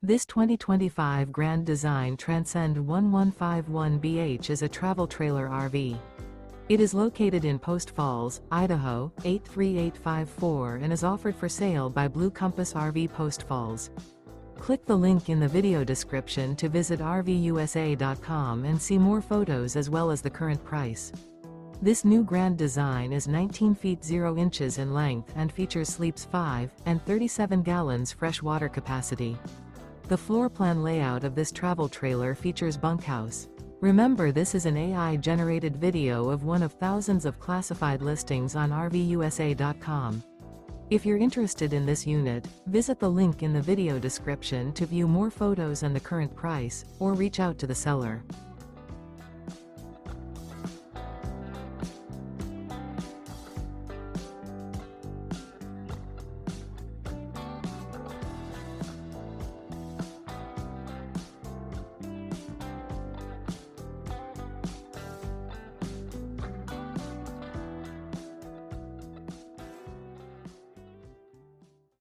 This 2025 Grand Design Transcend 1151BH is a travel trailer RV. It is located in Post Falls, Idaho, 83854 and is offered for sale by Blue Compass RV Post Falls. Click the link in the video description to visit RVUSA.com and see more photos as well as the current price. This new Grand Design is 19 feet 0 inches in length and features sleeps 5 and 37 gallons fresh water capacity. The floor plan layout of this travel trailer features bunkhouse. Remember, this is an AI-generated video of one of thousands of classified listings on RVUSA.com. If you're interested in this unit, visit the link in the video description to view more photos and the current price, or reach out to the seller.